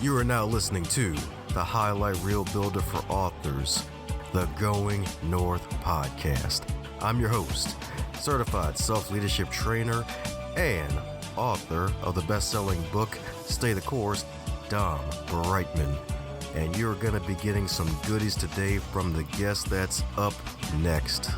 You are now listening to the highlight reel builder for authors, the Going North podcast. I'm your host, certified self-leadership trainer and author of the best-selling book, Stay the Course, Dom Brightman. And you're going to be getting some goodies today from the guest that's up next.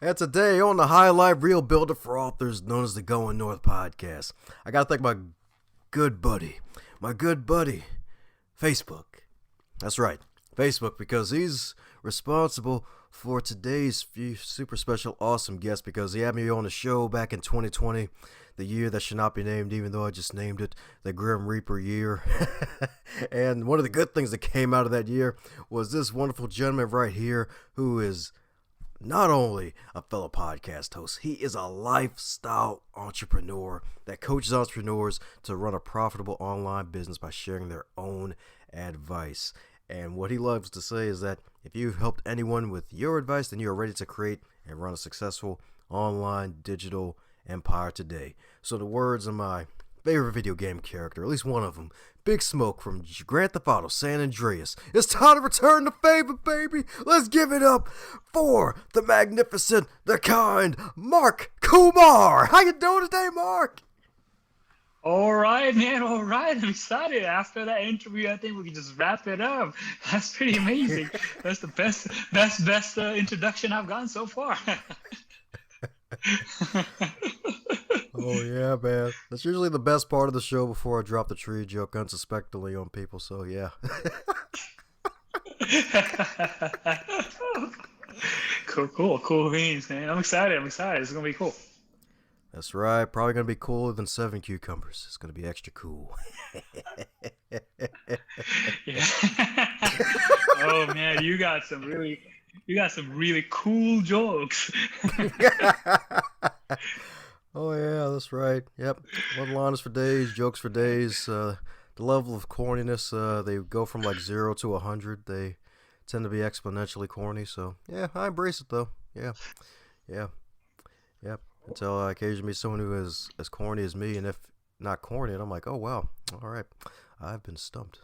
And today on the highlight reel builder for authors known as the Going North podcast, I got to thank my good buddy, Facebook. That's right, Facebook, because he's responsible for today's super special awesome guest, because he had me on the show back in 2020, the year that should not be named, even though I just named it the Grim Reaper year. And one of the good things that came out of that year was this wonderful gentleman right here, who is not only a fellow podcast host, he is a lifestyle entrepreneur that coaches entrepreneurs to run a profitable online business by sharing their own advice. And what he loves to say is that if you've helped anyone with your advice, then you're ready to create and run a successful online digital empire today. So the words of my favorite video game character, at least one of them, Big Smoke from Grand Theft Auto San Andreas. It's time to return the favor, baby. Let's give it up for the magnificent, the kind, Mark Kumar. How you doing today, Mark? All right, man. All right. I'm excited. After that interview, I think we can just wrap it up. That's pretty amazing. That's the best introduction I've gotten so far. Oh, yeah, man. That's usually the best part of the show before I drop the tree joke unsuspectingly on people, so yeah. Cool beans, man. I'm excited. It's going to be cool. That's right. Probably going to be cooler than 7 cucumbers. It's going to be extra cool. Yeah. Oh, man, you got some really cool jokes. Oh, yeah, that's right. Yep. One-liners for days, jokes for days. The level of corniness, they go from like 0 to 100. They tend to be exponentially corny. So, yeah, I embrace it, though. Yeah. Until I occasionally meet someone who is as corny as me. And if not corny, and I'm like, oh, wow. All right. I've been stumped.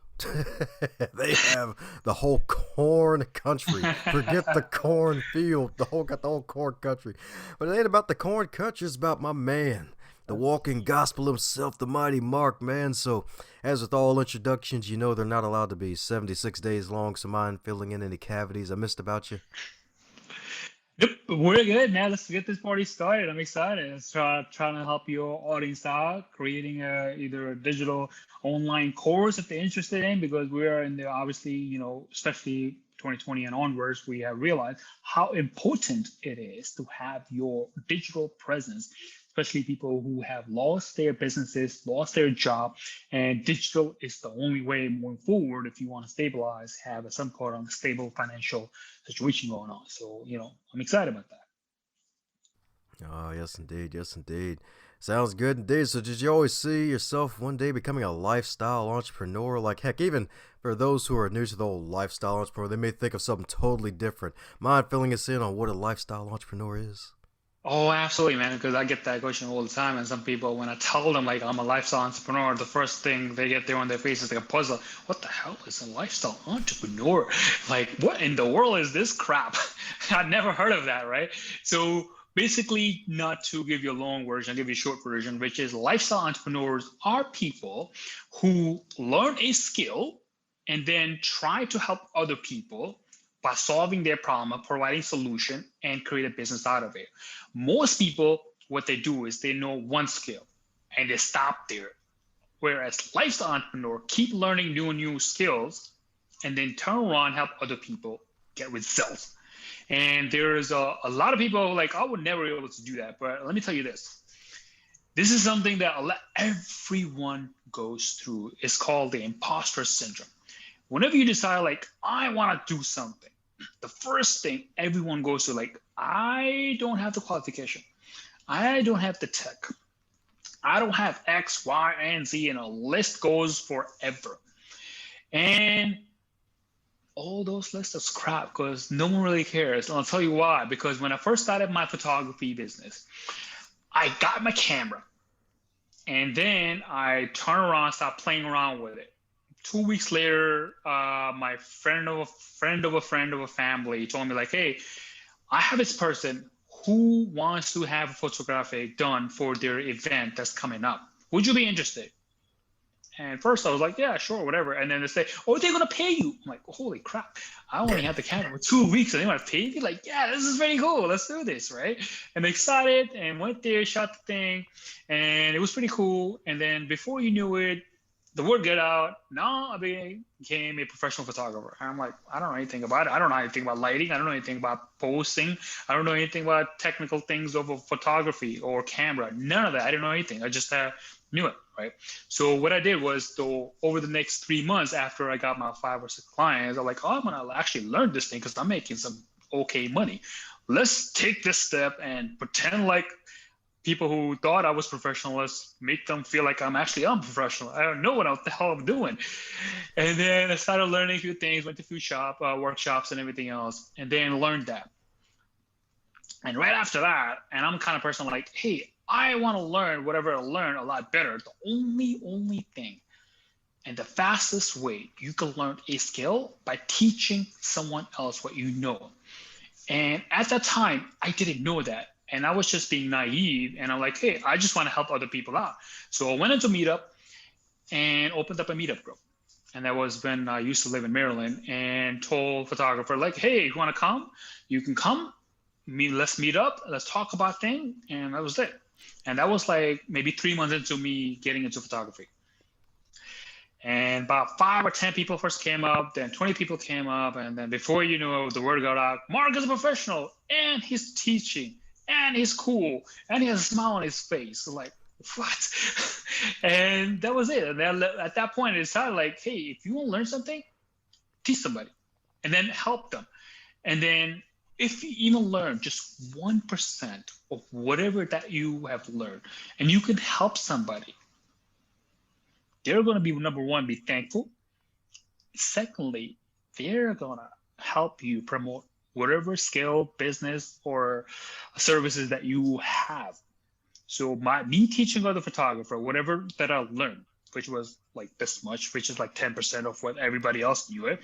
They have the whole corn country. Forget the cornfield. Got the whole corn country. But it ain't about the corn country. It's about my man, the walking gospel himself, the mighty Mark, man. So, as with all introductions, you know they're not allowed to be 76 days long. So, mind filling in any cavities I missed about you? Yep, we're good, man. Let's get this party started. I'm excited. Let's trying to help your audience out, creating either a digital online course if they're interested in, because we are in the, obviously, especially 2020 and onwards, we have realized how important it is to have your digital presence, especially people who have lost their businesses, lost their job, and digital is the only way moving forward if you want to stabilize, have some kind of stable financial situation going on. So, I'm excited about that. Oh, yes, indeed. Sounds good indeed. So did you always see yourself one day becoming a lifestyle entrepreneur? Like, heck, even for those who are new to the whole lifestyle entrepreneur, they may think of something totally different. Mind filling us in on what a lifestyle entrepreneur is? Oh, absolutely, man, because I get that question all the time. And some people, when I tell them, like, I'm a lifestyle entrepreneur, the first thing they get there on their face is like a puzzle. What the hell is a lifestyle entrepreneur? Like, what in the world is this crap? I've never heard of that, right? So basically, not to give you a long version, I'll give you a short version, which is lifestyle entrepreneurs are people who learn a skill and then try to help other people by solving their problem, providing solution, and create a business out of it. Most people, what they do is they know one skill and they stop there. Whereas lifestyle entrepreneur keep learning new skills and then turn around, help other people get results. And there's a lot of people like, I would never be able to do that. But let me tell you this. This is something that everyone goes through. It's called the imposter syndrome. Whenever you decide, like, I want to do something, the first thing everyone goes to, like, I don't have the qualification. I don't have the tech. I don't have X, Y, and Z, and a list goes forever. And all those lists is crap because no one really cares. And I'll tell you why. Because when I first started my photography business, I got my camera and then I turned around, stopped playing around with it. 2 weeks later, my friend of a friend of a friend of a family told me like, hey, I have this person who wants to have a photography done for their event that's coming up. Would you be interested? And first I was like, yeah, sure, whatever. And then they say, oh, they're going to pay you. I'm like, holy crap. I only had the camera for 2 weeks and they want to pay me? Like, yeah, this is very cool. Let's do this, right? And they excited and went there, shot the thing. And it was pretty cool. And then before you knew it, the word got out. Now I became a professional photographer. And I'm like, I don't know anything about it. I don't know anything about lighting. I don't know anything about posting. I don't know anything about technical things of photography or camera. None of that. I didn't know anything. I just knew it, right? So what I did was, though, over the next 3 months after I got my 5 or 6 clients, I'm like, oh, I'm gonna actually learn this thing because I'm making some okay money. Let's take this step and pretend like people who thought I was professional, let's make them feel like I'm unprofessional. I don't know what the hell I'm doing. And then I started learning a few things, went to a few workshops and everything else, and then learned that. And right after that, and I'm the kind of person like, hey, I want to learn whatever I learn a lot better. The only thing and the fastest way you can learn a skill by teaching someone else what you know. And at that time, I didn't know that. And I was just being naive. And I'm like, hey, I just want to help other people out. So I went into Meetup and opened up a Meetup group. And that was when I used to live in Maryland, and told photographer like, hey, you want to come? You can come. Let's meet up. Let's talk about things. And that was it. And that was like maybe 3 months into me getting into photography. And about 5 or 10 people first came up, then 20 people came up. And then before you know it, the word got out, Mark is a professional and he's teaching and he's cool and he has a smile on his face. So like, what? And that was it. And then at that point, it started like, hey, if you want to learn something, teach somebody and then help them. And then if you even learn just 1% of whatever that you have learned and you can help somebody, they're going to be, number one, be thankful. Secondly, they're going to help you promote whatever skill, business, or services that you have. So me teaching other photographer, whatever that I learned, which was like this much, which is like 10% of what everybody else knew it.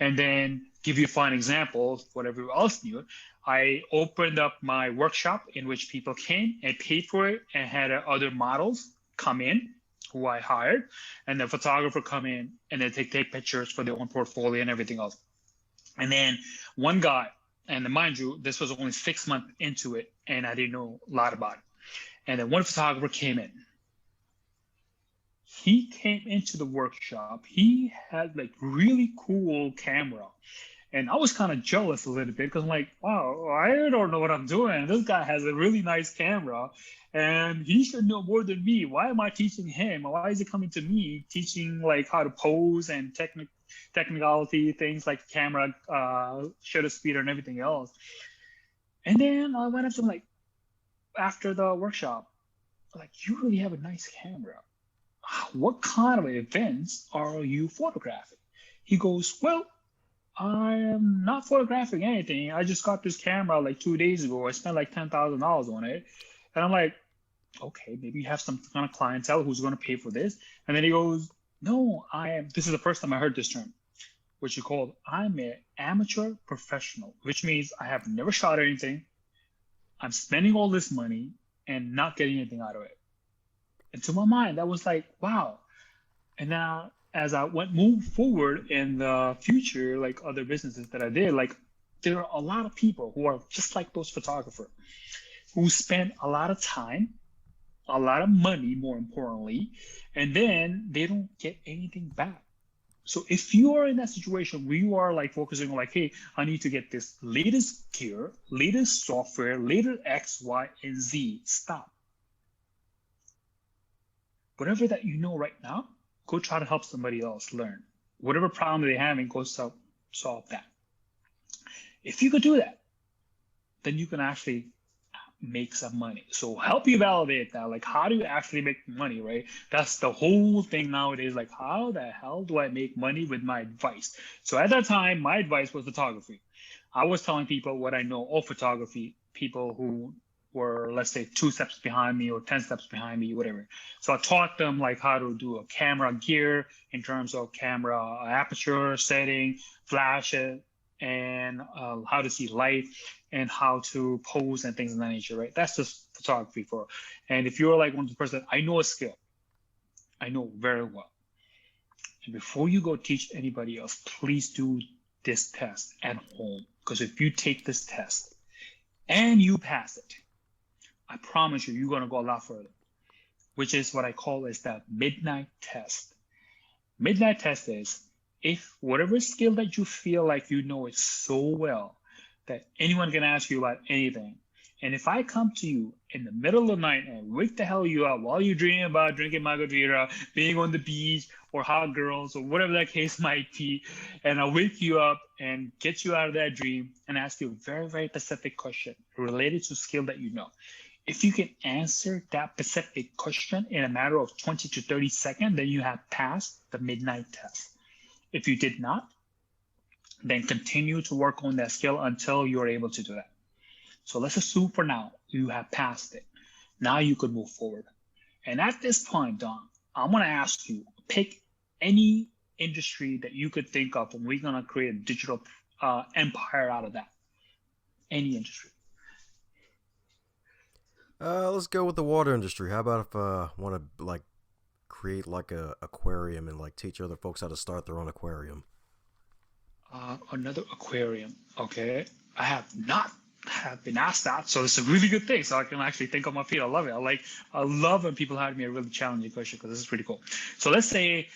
And then give you a fine example of what everyone else knew it. I opened up my workshop in which people came and paid for it and had other models come in who I hired, and the photographer come in and then take pictures for their own portfolio and everything else. And then one guy, and mind you, this was only 6 months into it and I didn't know a lot about it. And then one photographer came in. He came into the workshop. He had like really cool camera. And I was kind of jealous a little bit because I'm like, wow, I don't know what I'm doing. This guy has a really nice camera and he should know more than me. Why am I teaching him? Why is he coming to me teaching like how to pose and technicality, things like camera, shutter speed and everything else? And then I went up to him like, after the workshop, like, you really have a nice camera. What kind of events are you photographing? He goes, well, I am not photographing anything. I just got this camera like 2 days ago. I spent like $10,000 on it. And I'm like, okay, maybe you have some kind of clientele who's going to pay for this. And then he goes, no, this is the first time I heard this term, which he called, I'm an amateur professional, which means I have never shot anything. I'm spending all this money and not getting anything out of it. And to my mind, that was like, wow. And now as I moved forward in the future, like other businesses that I did, like there are a lot of people who are just like those photographers who spend a lot of time, a lot of money, more importantly, and then they don't get anything back. So if you are in that situation where you are like focusing on like, hey, I need to get this latest gear, latest software, latest X, Y, and Z, stop. Whatever that you know right now, go try to help somebody else learn. Whatever problem they're having, go solve that. If you could do that, then you can actually make some money. So help you validate that. Like, how do you actually make money, right? That's the whole thing nowadays. Like, how the hell do I make money with my advice? So at that time, my advice was photography. I was telling people what I know of photography, people who were, let's say, 2 steps behind me or 10 steps behind me, whatever. So I taught them like how to do a camera gear in terms of camera aperture setting, flash it, and how to see light and how to pose and things of that nature, right? That's just photography for. And if you're like one of the person, I know a skill, I know very well. And before you go teach anybody else, please do this test at home. Because if you take this test and you pass it, I promise you, you're going to go a lot further, which is what I call is that midnight test. Midnight test is if whatever skill that you feel like you know it so well that anyone can ask you about anything. And if I come to you in the middle of the night and wake the hell you up while you're dreaming about drinking margarita, being on the beach, or hot girls, or whatever that case might be, and I'll wake you up and get you out of that dream and ask you a very, very specific question related to skill that you know. If you can answer that specific question in a matter of 20 to 30 seconds, then you have passed the midnight test. If you did not, then continue to work on that skill until you're able to do that. So let's assume for now you have passed it. Now you could move forward. And at this point, Don, I'm going to ask you, pick any industry that you could think of, and we're going to create a digital empire out of that. Any industry. Let's go with the water industry. How about if I want to like create like a aquarium and like teach other folks how to start their own aquarium? Another aquarium. Okay. I have been asked that, so it's a really good thing. So I can actually think on my feet. I love it. I love when people ask me a really challenging question because this is pretty cool. So let's say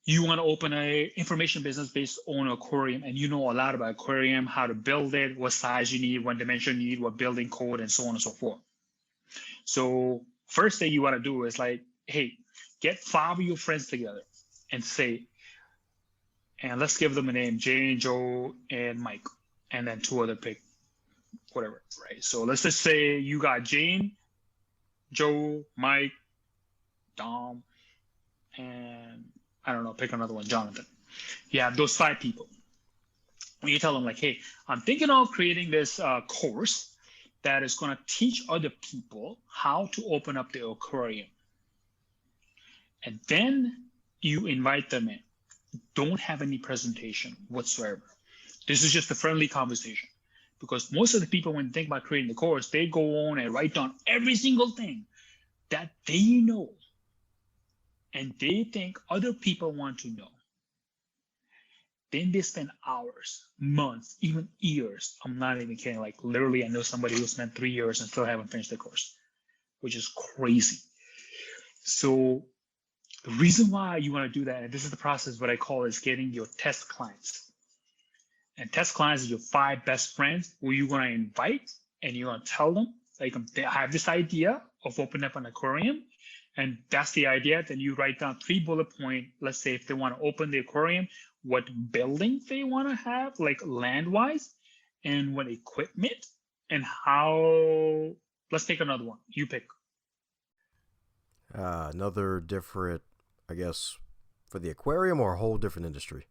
you want to open a information business based on aquarium, and you know a lot about aquarium, how to build it, what size you need, what dimension you need, what building code, and so on and so forth. So first thing you want to do is like, hey, get 5 of your friends together and say, and let's give them a name, Jane, Joe, and Mike, and then 2 other pick, whatever, right? So let's just say you got Jane, Joe, Mike, Dom, and I don't know, pick another one, Jonathan. You have those 5 people. When you tell them like, hey, I'm thinking of creating this course that is going to teach other people how to open up the aquarium. And then you invite them in. Don't have any presentation whatsoever. This is just a friendly conversation. Because most of the people, when they think about creating the course, they go on and write down every single thing that they know and they think other people want to know. Then they spend hours, months, even years. I'm not even kidding. Like literally, I know somebody who spent 3 years and still haven't finished the course, which is crazy. So the reason why you want to do that, and this is the process, what I call is getting your test clients. And test clients are your 5 best friends who you're going to invite, and you're going to tell them, like, I have this idea of opening up an aquarium, and that's the idea. Then you write down 3 bullet points. Let's say if they want to open the aquarium, what building they want to have, like land-wise, and what equipment, and how. Let's take another one. You pick. Another different, I guess, for the aquarium or a whole different industry?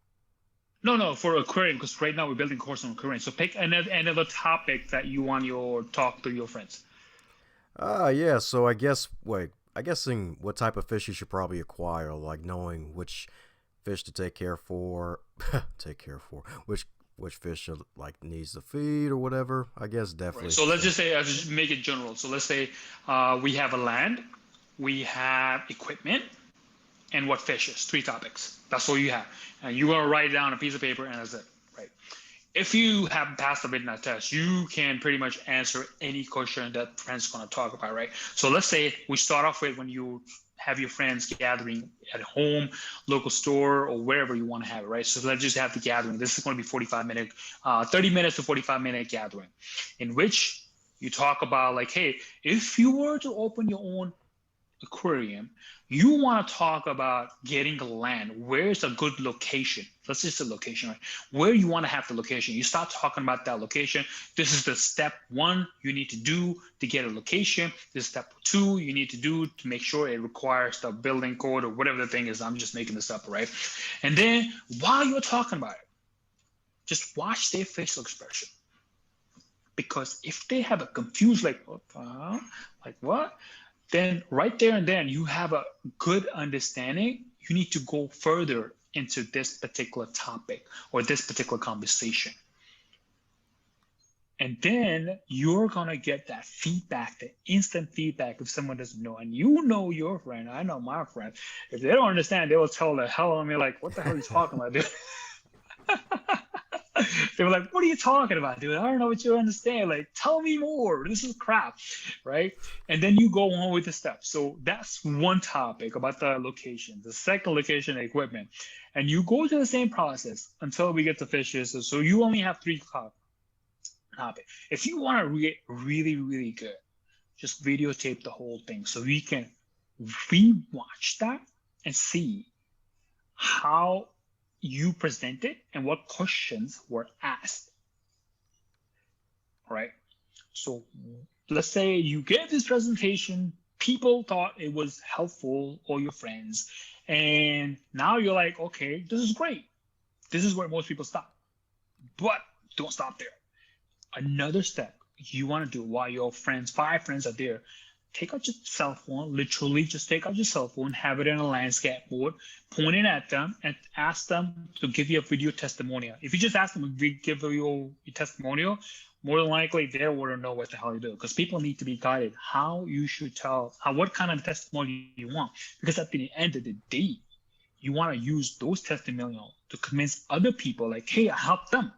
No, for aquarium, because right now we're building a course on aquarium. So pick another topic that you want your talk to your friends. Yeah. So I guess, wait, I guessing what type of fish you should probably acquire, like knowing which fish to which fish should, like needs the feed or whatever. I guess definitely. Right. So let's just say, I'll just make it general. So let's say we have a land, we have equipment, and what fishes. 3 topics. That's all you have. And you're going to write it down on a piece of paper, and that's it, right? If you have passed the midnight test, you can pretty much answer any question that friends going to talk about, right? So let's say we start off with when you have your friends gathering at home, local store, or wherever you want to have it, right? So let's just have the gathering. This is going to be 30 minutes to 45-minute gathering, in which you talk about like, hey, if you were to open your own aquarium, you want to talk about getting a land. Where's a good location? Let's just say location, right? Where you want to have the location. You start talking about that location. This is the step one you need to do to get a location. This is step two you need to do to make sure it requires the building code or whatever the thing is. I'm just making this up, right? And then while you're talking about it, just watch their facial expression. Because if they have a confused, like, what the hell? Like what? Then right there and then you have a good understanding. You need to go further into this particular topic or this particular conversation. And then you're going to get that feedback, the instant feedback if someone doesn't know. And you know your friend, I know my friend. If they don't understand, they will tell the hell on me, like, what the hell are you talking about, dude? They were like, what are you talking about, dude? I don't know what you understand. Like, tell me more. This is crap, right? And then you go on with the steps. So that's one topic about the location. The second location, equipment. And you go through the same process until we get to fishes. So you only have three topics. If you want to get really, really good, just videotape the whole thing so we can rewatch that and see how you presented and what questions were asked. All right. So let's say you gave this presentation, people thought it was helpful, or your friends, and now you're like, okay, this is great. This is where most people stop. But don't stop there. Another step you want to do while your friends, 5 friends are there, take out your cell phone, literally just take out your cell phone, have it in a landscape mode, point it at them, and ask them to give you a video testimonial. If you just ask them to give you a testimonial, more than likely they wouldn't know what the hell you do, because people need to be guided how you should tell, what kind of testimonial you want. Because at the end of the day, you want to use those testimonials to convince other people, like, hey, I helped them.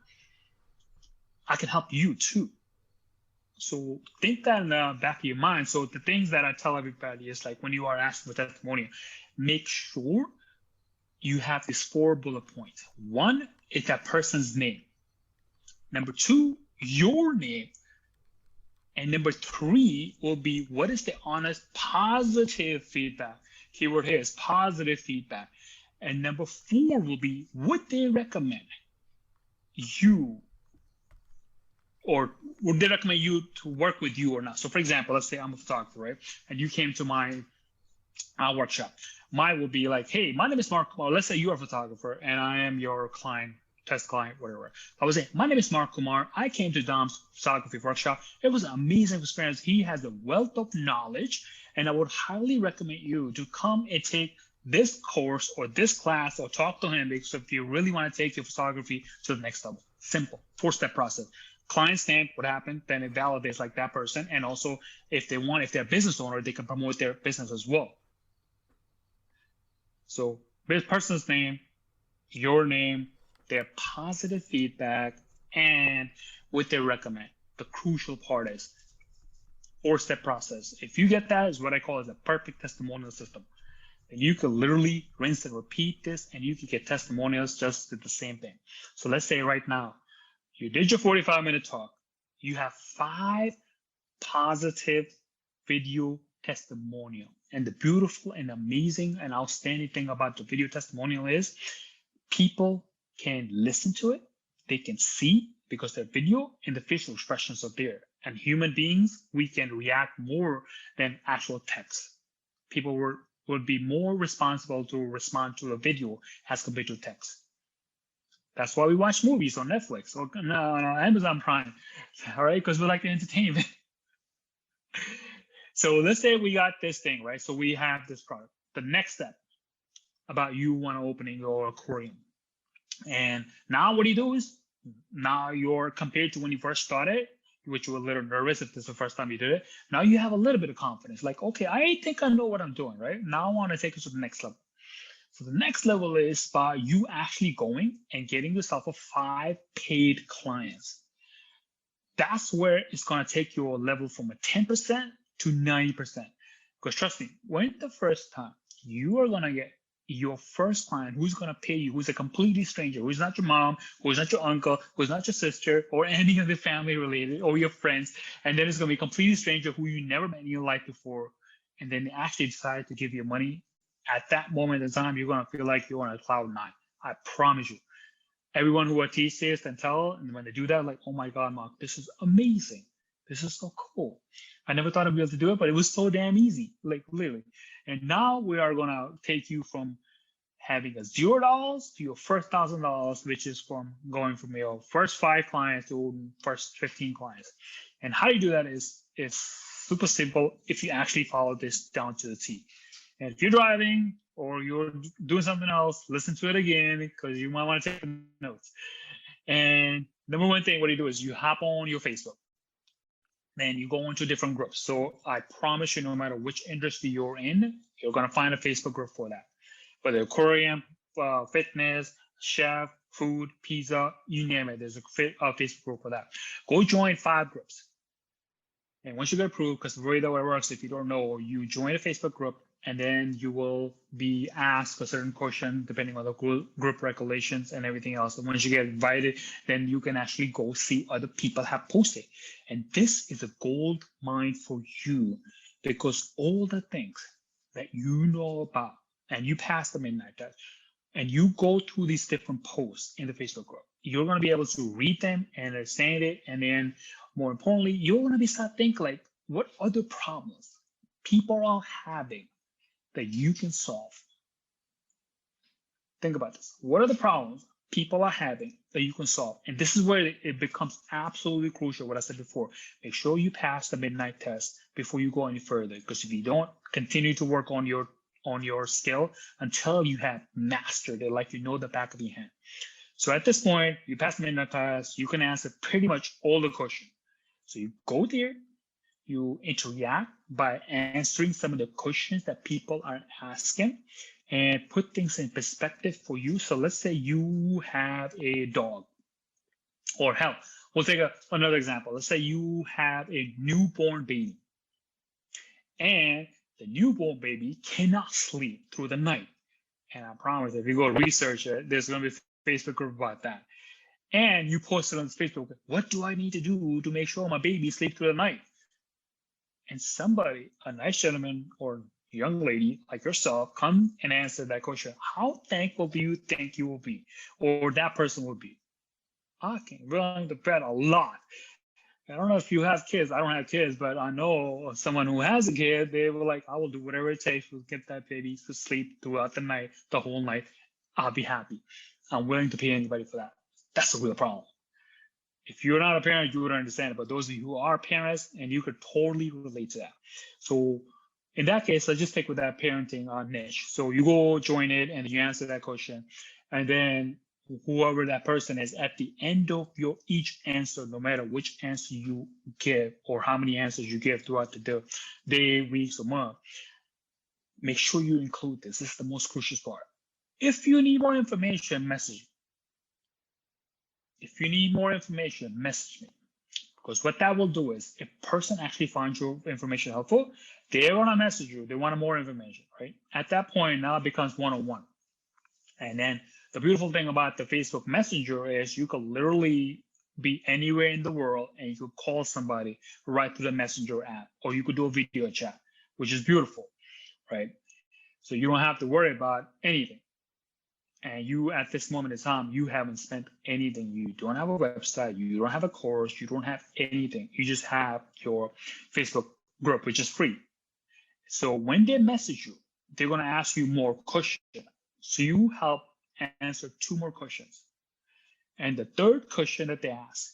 I can help you too. So think that in the back of your mind. So the things that I tell everybody is, like, when you are asking for testimonial, make sure you have these 4 bullet points. 1 is that person's name. Number 2, your name. And number 3 will be, what is the honest, positive feedback? Keyword here is positive feedback. And number 4 will be, would they recommend you, or would they recommend you to work with you or not? So for example, let's say I'm a photographer, right? And you came to my workshop. Mine will be like, hey, my name is Mark. Well, let's say you are a photographer and I am your client, test client, whatever. I would say, my name is Mark Kumar. I came to Dom's photography workshop. It was an amazing experience. He has a wealth of knowledge, and I would highly recommend you to come and take this course or this class, or talk to him, because if you really want to take your photography to the next level. Simple 4-step process. Client stamp what happened, then it validates like that person. And also, if they're a business owner, they can promote their business as well. So this person's name, your name, their positive feedback, and what they recommend. The crucial part is 4-step process. If you get that, is what I call as a perfect testimonial system. And you can literally rinse and repeat this, and you can get testimonials just with the same thing. So let's say right now, you did your 45-minute talk. You have 5 positive video testimonial. And the beautiful and amazing and outstanding thing about the video testimonial is people can listen to it. They can see, because their video and the facial expressions are there. And human beings, we can react more than actual text. People would be more responsible to respond to a video as compared to text. That's why we watch movies on Netflix or on Amazon Prime, all right? Because we like the entertainment. So let's say we got this thing, right? So we have this product. The next step about you want to opening your aquarium. And now what do you do is, now you're compared to when you first started, which you were a little nervous if this is the first time you did it. Now you have a little bit of confidence. Like, okay, I think I know what I'm doing, right? Now I want to take it to the next level. So the next level is by you actually going and getting yourself 5 paid clients. That's where it's going to take your level from a 10% to 90%. Because trust me, when the first time you are going to get your first client who's going to pay you, who's a completely stranger, who's not your mom, who's not your uncle, who's not your sister, or any of the family related, or your friends, and then it's going to be a completely stranger who you never met in your life before. and then they actually decide to give you money, at that moment in time, you're gonna feel like you're on a cloud nine. I promise you. Everyone who I teach this and tell, and when they do that, like, oh my God, Mark, this is amazing. This is so cool. I never thought I'd be able to do it, but it was so damn easy, like literally. And now we are gonna take you from having a $0 to your first $1,000, which is from going from your first 5 clients to first 15 clients. And how you do that is super simple if you actually follow this down to the T. And if you're driving or you're doing something else, listen to it again because you might want to take notes. And number one thing, what you do is you hop on your Facebook. Then you go into different groups. So I promise you, no matter which industry you're in, you're going to find a Facebook group for that. Whether aquarium, fitness, chef, food, pizza, you name it, there's a Facebook group for that. Go join 5 groups. And once you get approved, because the way that it works, if you don't know, you join a Facebook group, and then you will be asked a certain question depending on the group regulations and everything else. And once you get invited, then you can actually go see other people have posted. And this is a gold mine for you, because all the things that you know about and you pass the midnight test and you go through these different posts in the Facebook group, you're going to be able to read them and understand it. And then more importantly, you're going to be start thinking like, what other problems people are having that you can solve? Think about this. What are the problems people are having that you can solve? And this is where it becomes absolutely crucial, what I said before. Make sure you pass the midnight test before you go any further, because if you don't, continue to work on your skill until you have mastered it, like you know the back of your hand. So at this point, you pass the midnight test, you can answer pretty much all the questions. So you go there, you interact by answering some of the questions that people are asking and put things in perspective for you. So let's say you have a dog, or hell, we'll take another example. Let's say you have a newborn baby, and the newborn baby cannot sleep through the night. And I promise, if you go research it, there's going to be a Facebook group about that. And you post it on Facebook, what do I need to do to make sure my baby sleeps through the night? And somebody, a nice gentleman or young lady like yourself, come and answer that question. How thankful do you think you will be, or that person will be? I can willing to bet a lot. I don't know if you have kids. I don't have kids, but I know someone who has a kid. They were like, I will do whatever it takes to get that baby to sleep throughout the night, the whole night. I'll be happy. I'm willing to pay anybody for that. That's a real problem. If you're not a parent, you wouldn't understand it. But those of you who are parents, and you could totally relate to that. So in that case, let's just stick with that parenting niche. So you go join it and you answer that question. And then whoever that person is, at the end of your each answer, no matter which answer you give or how many answers you give throughout the day, weeks, or month, make sure you include this. This is the most crucial part. If you need more information, message me. If you need more information, message me. Because what that will do is, if a person actually finds your information helpful, they're going to message you. They want more information, right? At that point, now it becomes one-on-one. And then the beautiful thing about the Facebook Messenger is you could literally be anywhere in the world and you could call somebody right through the Messenger app, or you could do a video chat, which is beautiful, right? So you don't have to worry about anything. And you, at this moment in time, you haven't spent anything. You don't have a website. You don't have a course. You don't have anything. You just have your Facebook group, which is free. So when they message you, they're going to ask you more questions. So you help answer 2 more questions. And the third question that they ask,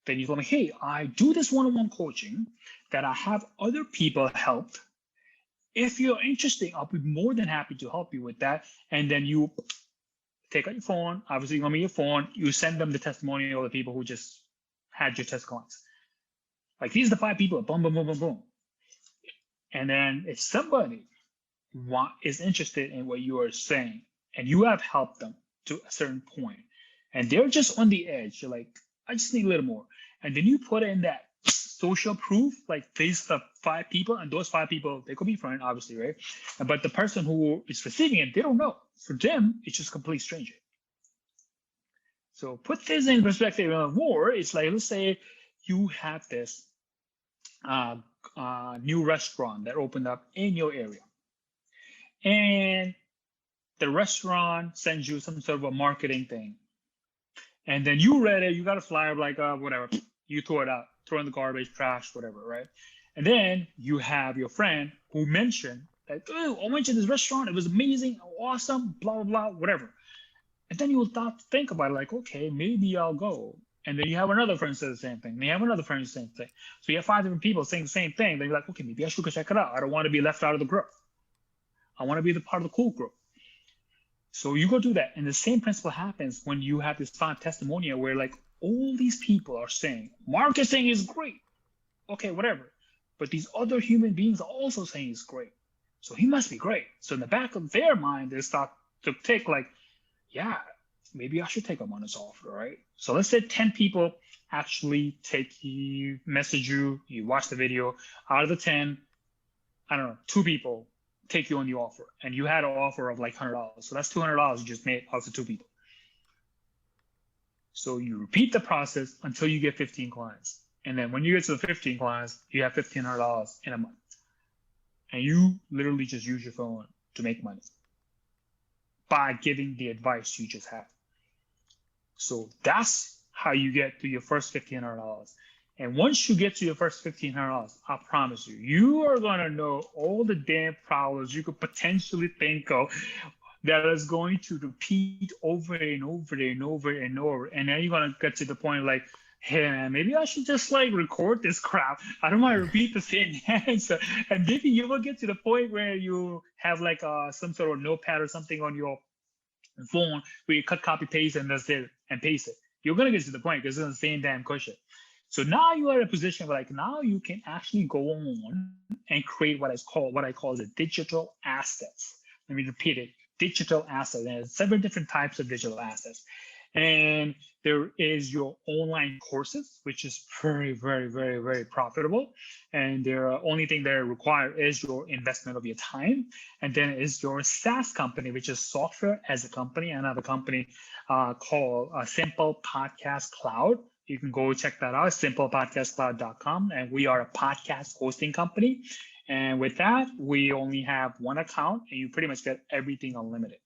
then you tell me, hey, I do this one-on-one coaching that I have other people helped. If you're interested, I'll be more than happy to help you with that. And then you take out your phone, obviously you're gonna be your phone, you send them the testimonial of the people who just had your test clients. Like, these are the 5 people, boom, boom, boom, boom, boom. And then if somebody is interested in what you are saying, and you have helped them to a certain point, and they're just on the edge, you're like, I just need a little more. And then you put in that social proof, like, these are 5 people, and those 5 people, they could be friends, obviously, right? But the person who is receiving it, they don't know. For them, it's just complete stranger. So put this in perspective more. It's like, let's say you have this new restaurant that opened up in your area, and the restaurant sends you some sort of a marketing thing, and then you read it, you got a flyer like whatever, you throw it out, throw in the garbage, trash, whatever, right? And then you have your friend who mentioned that, oh, I went to this restaurant, it was amazing, awesome, blah blah blah, whatever. And then you will start to think about it, like, okay, maybe I'll go. And then you have another friend say the same thing. And you have another friend say the same thing. So you have 5 different people saying the same thing. Then you're like, okay, maybe I should go check it out. I don't want to be left out of the group. I want to be the part of the cool group. So you go do that. And the same principle happens when you have this fun testimonial where like all these people are saying, marketing is great. Okay, whatever. But these other human beings are also saying it's great. So he must be great. So in the back of their mind, they start to think like, yeah, maybe I should take him on his offer, right? So let's say 10 people actually message you, you watch the video. Out of the 10, I don't know, 2 people take you on the offer, and you had an offer of like $100. So that's $200 you just made out of 2 people. So you repeat the process until you get 15 clients. And then when you get to the 15 clients, you have $1,500 in a month. And you literally just use your phone to make money by giving the advice you just had. So that's how you get to your first $1,500. And once you get to your first $1,500, I promise you, you are going to know all the damn problems you could potentially think of that is going to repeat over and over and over and over. And then you're going to get to the point like, hey man, maybe I should just like record this crap. I don't want to repeat the same answer. And maybe you will get to the point where you have like some sort of notepad or something on your phone where you cut, copy, paste, and that's it, and paste it. You're gonna get to the point because it's the same damn question. So now you are in a position where like now you can actually go on and create what I call the digital assets. Let me repeat it: digital assets. And there's 7 different types of digital assets. And there is your online courses, which is very, very, very, very profitable. And the only thing that require is your investment of your time. And then is your SaaS company, which is software as a company. Another company called Simple Podcast Cloud. You can go check that out, simplepodcastcloud.com. And we are a podcast hosting company. And with that, we only have 1 account, and you pretty much get everything unlimited.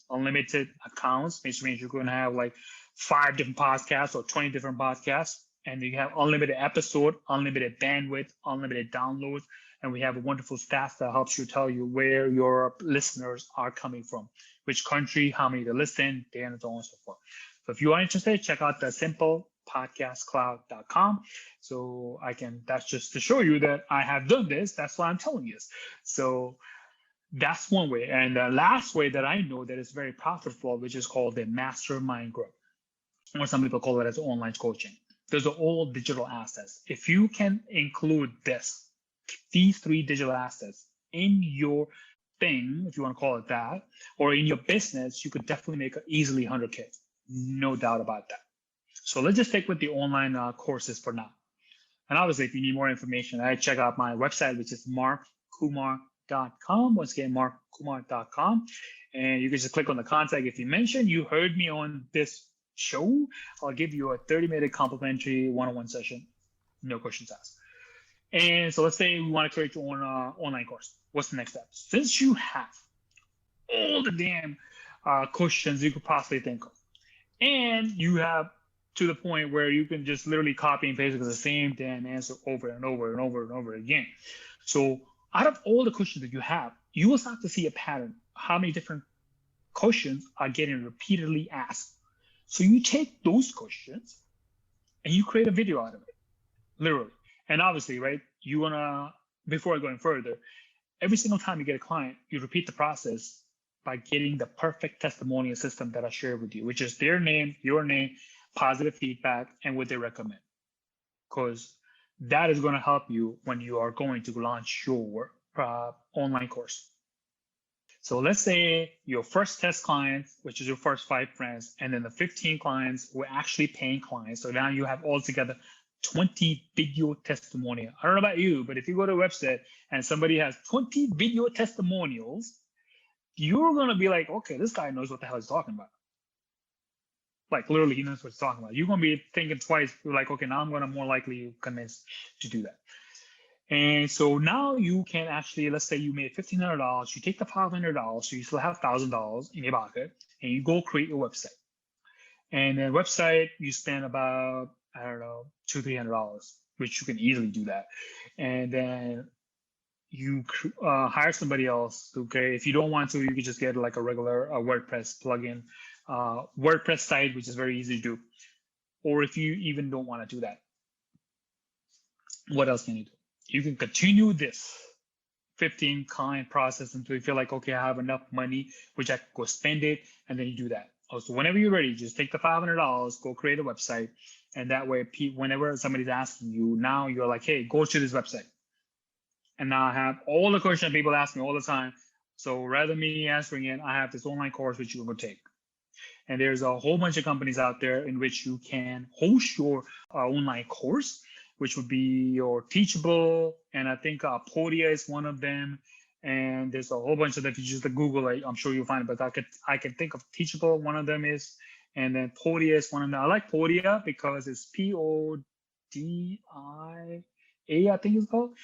Unlimited accounts, which means you're going to have like 5 different podcasts or 20 different podcasts, and you have unlimited episode, unlimited bandwidth, unlimited downloads, and we have a wonderful staff that helps you tell you where your listeners are coming from, which country, how many to listen, and so on and so forth. So if you are interested, check out the simplepodcastcloud.com. So that's just to show you that I have done this. That's why I'm telling you this. So that's one way. And the last way that I know that is very profitable, which is called the mastermind group, or some people call it as online coaching. Those are all digital assets. If you can include these 3 digital assets in your thing, if you want to call it that, or in your business, you could definitely make easily 100K. No doubt about that. So let's just stick with the online courses for now. And obviously, if you need more information, check out my website, which is markkumar.com. Once again, markkumar.com. And you can just click on the contact. If you mention you heard me on this show, I'll give you a 30-minute complimentary one-on-one session. No questions asked. And so let's say we want to create your own online course. What's the next step? Since you have all the damn questions you could possibly think of, and you have to the point where you can just literally copy and paste the same damn answer over and over and over and over again. So out of all the questions that you have, you will start to see a pattern. How many different questions are getting repeatedly asked? So you take those questions and you create a video out of it, literally. And obviously, right, you want to, before going further, every single time you get a client, you repeat the process by getting the perfect testimonial system that I shared with you, which is their name, your name, positive feedback, and what they recommend. Because that is going to help you when you are going to launch your online course. So let's say your first test clients, which is your first 5 friends, and then the 15 clients were actually paying clients. So now you have altogether 20 video testimonials. I don't know about you, but if you go to a website and somebody has 20 video testimonials, you're going to be like, okay, this guy knows what the hell he's talking about. Like literally, he knows what he's talking about. You're going to be thinking twice. You're like, okay, now I'm going to more likely convince to do that. And so now you can actually, let's say you made $1,500, you take the $500, so you still have $1,000 in your pocket, and you go create your website. And then website, you spend about, I don't know, $200-300, which you can easily do that. And then you hire somebody else to create. If you don't want to, you can just get like a regular WordPress plugin, WordPress site, which is very easy to do. Or if you even don't want to do that, what else can you do? You can continue this 15 client process until you feel like, okay, I have enough money, which I can go spend it, and then you do that. Also, whenever you're ready, just take the $500, go create a website, and that way, whenever somebody's asking you, now you're like, hey, go to this website. And now I have all the questions people ask me all the time. So rather than me answering it, I have this online course which you can go take. And there's a whole bunch of companies out there in which you can host your online course, which would be your Teachable, and I think Podia is one of them. And there's a whole bunch of them. If you just Google it, I'm sure you'll find it. But I can think of Teachable, one of them is, and then Podia is one of them. I like Podia because it's Podia, I think it's called,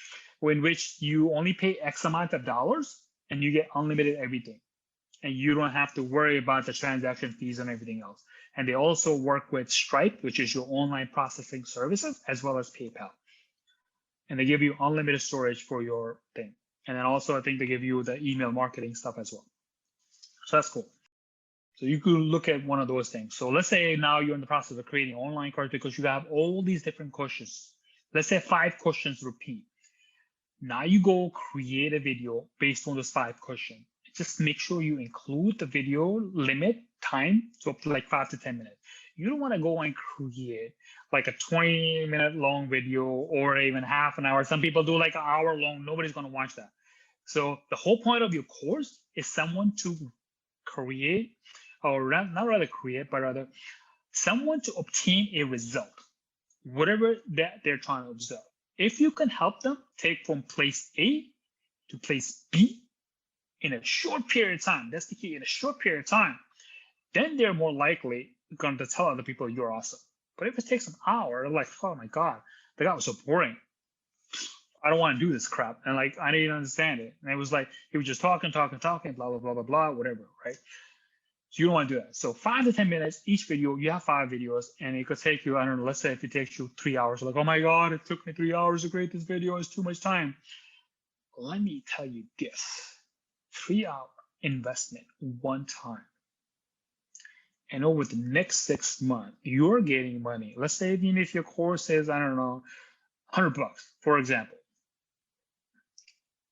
in which you only pay X amount of dollars and you get unlimited everything. And you don't have to worry about the transaction fees and everything else. And they also work with Stripe, which is your online processing services, as well as PayPal. And they give you unlimited storage for your thing. And then also, I think they give you the email marketing stuff as well. So that's cool. So you could look at one of those things. So let's say now you're in the process of creating an online course because you have all these different questions. Let's say 5 questions repeat. Now you go create a video based on those 5 questions. Just make sure you include the video limit time to up to like 5 to 10 minutes. You don't want to go and create like a 20-minute long video or even half an hour. Some people do like an hour long. Nobody's going to watch that. So the whole point of your course is someone to create, or not rather create, but rather someone to obtain a result, whatever that they're trying to observe. If you can help them take from place A to place B in a short period of time, that's the key, in a short period of time, then they're more likely going to tell other people you're awesome. But if it takes an hour, they're like, oh my God, the guy was so boring. I don't want to do this crap. And like, I didn't understand it. And it was like, he was just talking, blah, blah, blah, whatever, right? So you don't want to do that. So 5 to 10 minutes each video, you have 5 videos, and it could take you, I don't know, let's say if it takes you 3 hours, like, oh my God, it took me 3 hours to create this video, it's too much time. Let me tell you this, 3-hour investment one time. And over the next 6 months, you're getting money. Let's say even if your course is, I don't know, $100, for example,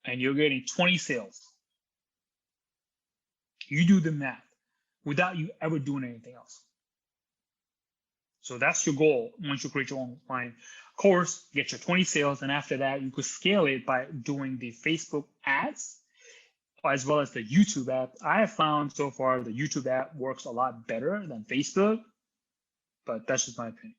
and you're getting 20 sales. You do the math without you ever doing anything else. So that's your goal. Once you create your online course, get your 20 sales, and after that, you could scale it by doing the Facebook ads as well as the YouTube app. I have found so far the YouTube app works a lot better than Facebook, but that's just my opinion.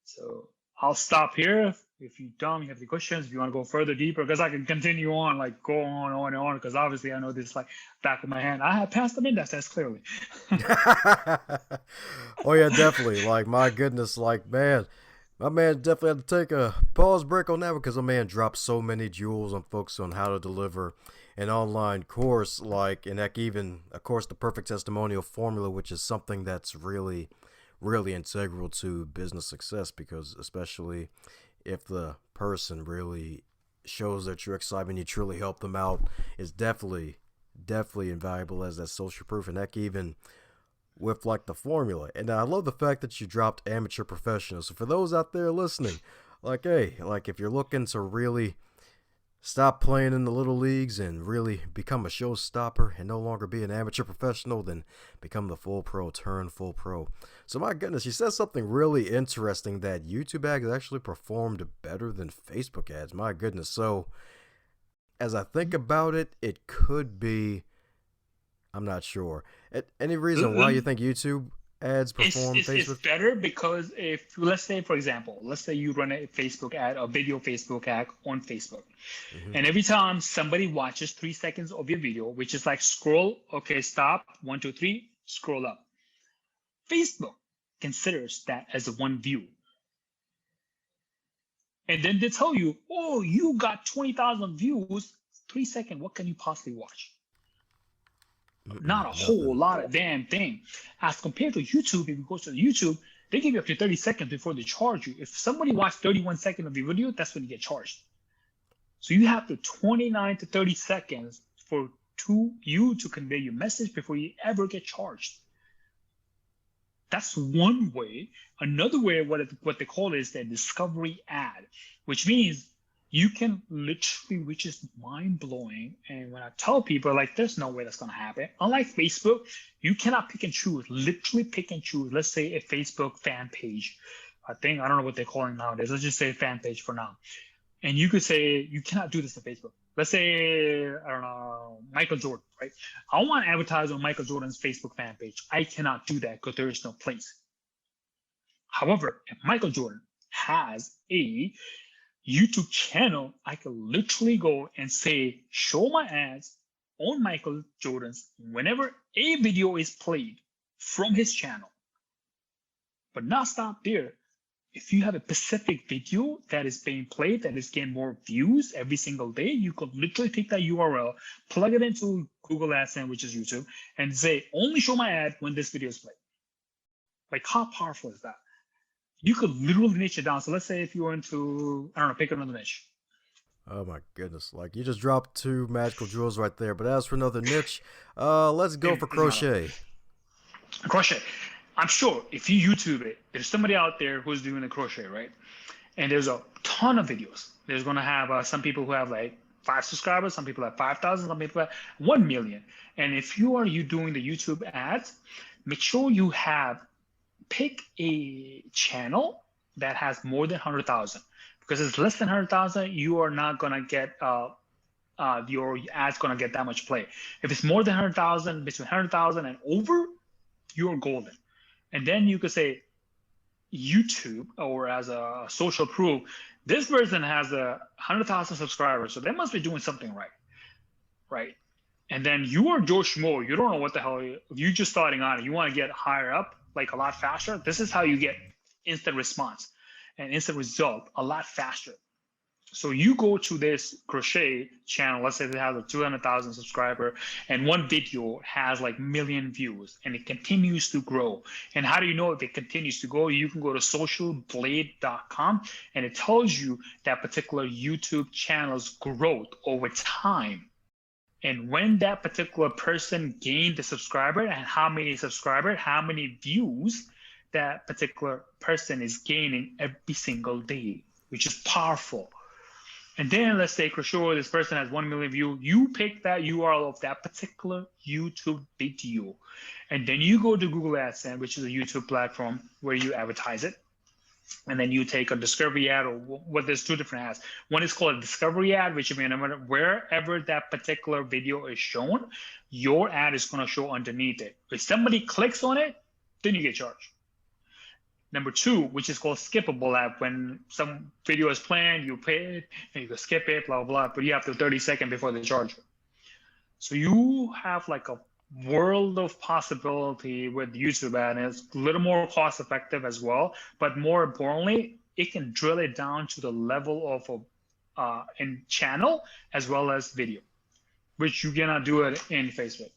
So I'll stop here. If you don't, you have any questions, if you want to go further deeper, because I can continue on, like go on and on, because obviously I know this is like back of my hand. I have passed the index test clearly. Oh yeah, definitely. Like my goodness, like man, my man definitely had to take a pause break on that because my man dropped so many jewels on folks on how to deliver an online course, like and that even of course the perfect testimonial formula, which is something that's really integral to business success, because especially if the person really shows that you're excited and you truly help them out, is definitely invaluable as that social proof. And that even with like the formula. And I love the fact that you dropped amateur professional. So for those out there listening, like hey, like if you're looking to really stop playing in the little leagues and really become a showstopper and no longer be an amateur professional, then become the full pro, turn full pro. So my goodness, you said something really interesting, that YouTube ads actually performed better than Facebook ads. My goodness. So as I think about it, it could be, I'm not sure. Any reason why you think YouTube ads perform Facebook? It's better because if, let's say, for example, let's say you run a Facebook ad, a video Facebook ad on Facebook. Mm-hmm. And every time somebody watches 3 seconds of your video, which is like scroll, okay, stop, 1, 2, 3, scroll up. Facebook considers that as a one view. And then they tell you, oh, you got 20,000 views, 3 seconds, what can you possibly watch? Not a whole Nothing. lot of damn thing. As compared to YouTube, if you go to YouTube, they give you up to 30 seconds before they charge you. If somebody watched 31 seconds of your video, that's when you get charged. So you have to 29 to 30 seconds for you to convey your message before you ever get charged. That's one way. Another way, what they call it is the discovery ad, which means you can literally, which is mind blowing. And when I tell people, like, there's no way that's going to happen. Unlike Facebook, you cannot pick and choose, literally pick and choose. Let's say a Facebook fan page. I don't know what they're calling nowadays. Let's just say fan page for now. And you could say, you cannot do this on Facebook. Let's say, I don't know, Michael Jordan, right? I want to advertise on Michael Jordan's Facebook fan page. I cannot do that because there is no place. However, if Michael Jordan has a YouTube channel, I can literally go and say, show my ads on Michael Jordan's whenever a video is played from his channel. But not stop there. If you have a specific video that is being played, that is getting more views every single day, you could literally take that URL, plug it into Google AdSense, which is YouTube, and say, only show my ad when this video is played. Like, how powerful is that? You could literally niche it down. So let's say if you're into, I don't know, pick another niche. Oh my goodness. Like, you just dropped two magical jewels right there. But as for another niche, let's go for crochet. Crochet. I'm sure if you YouTube it, there's somebody out there who's doing the crochet, right? And there's a ton of videos. There's going to have some people who have like 5 subscribers, some people have 5,000, some people have 1 million. And if you doing the YouTube ads, make sure you pick a channel that has more than 100,000. Because if it's less than 100,000, you are not going to get your ads going to get that much play. If it's more than 100,000, between 100,000 and over, you're golden. And then you could say YouTube, or as a social proof, this person has 100,000 subscribers, so they must be doing something right? And then you are Joe Schmo, you don't know what the hell, you just starting on it, you want to get higher up, like a lot faster. This is how you get instant response and instant result a lot faster. So you go to this crochet channel, let's say it has a 200,000 subscriber, and one video has like 1 million views, and it continues to grow. And how do you know if it continues to grow? You can go to socialblade.com, and it tells you that particular YouTube channel's growth over time. And when that particular person gained the subscriber, and how many subscribers, how many views that particular person is gaining every single day, which is powerful. And then let's say, for sure, this person has 1 million views. You pick that URL of that particular YouTube video. And then you go to Google AdSense, which is a YouTube platform where you advertise it. And then you take a discovery ad, or there's 2 different ads. One is called a discovery ad, which means wherever that particular video is shown, your ad is going to show underneath it. If somebody clicks on it, then you get charged. Number 2, which is called skippable ad. When some video is planned, you pay it and you can skip it, blah, blah, but you have to 30 seconds before they charge you. So you have like a world of possibility with YouTube ad, and it's a little more cost effective as well. But more importantly, it can drill it down to the level of in channel as well as video, which you cannot do it in Facebook.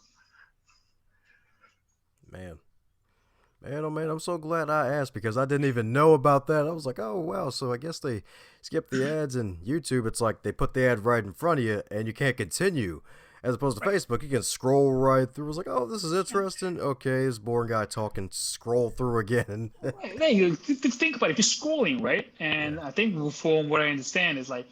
Man, oh man, I'm so glad I asked, because I didn't even know about that. I was like, oh wow, so I guess they skip the ads in YouTube. It's like they put the ad right in front of you and you can't continue. As opposed to Facebook, you can scroll right through. It's like, oh, this is interesting. Okay, this boring guy talking, scroll through again. You think about it. If you're scrolling, right? And I think from what I understand is like,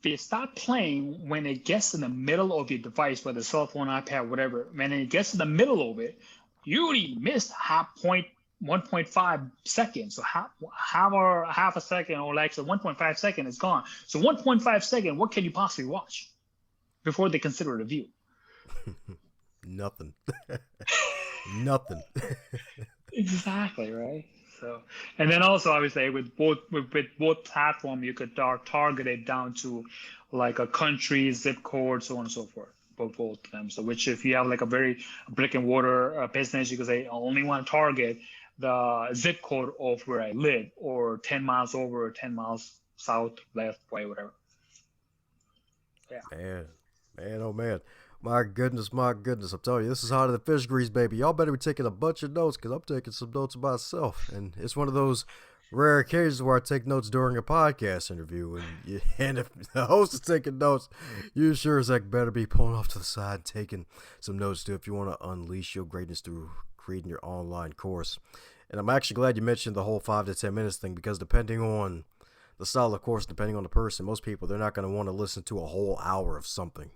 they start playing when it gets in the middle of your device, whether cell phone, iPad, whatever. When it gets in the middle of it, you already missed 1.5 seconds. So half a second, or like, so 1.5 seconds is gone. So 1.5 seconds, what can you possibly watch before they consider it a view? Nothing. Nothing. Exactly, right? So, and then also obviously with both platforms, you could target it down to like a country, zip code, so on and so forth. Both of them. So, which if you have like a very brick and mortar business, you could say I only want to target the zip code of where I live, or 10 miles over, or 10 miles south, left, right, whatever. Yeah. Man, oh man. My goodness, my goodness. I'm telling you, this is hotter than fish grease, baby. Y'all better be taking a bunch of notes because I'm taking some notes myself. And it's one of those rare occasions where I take notes during a podcast interview. And if the host is taking notes, you sure as heck better be pulling off to the side and taking some notes too if you want to unleash your greatness through creating your online course. And I'm actually glad you mentioned the whole 5 to 10 minutes thing because depending on the style of course, depending on the person, most people, they're not going to want to listen to a whole hour of something.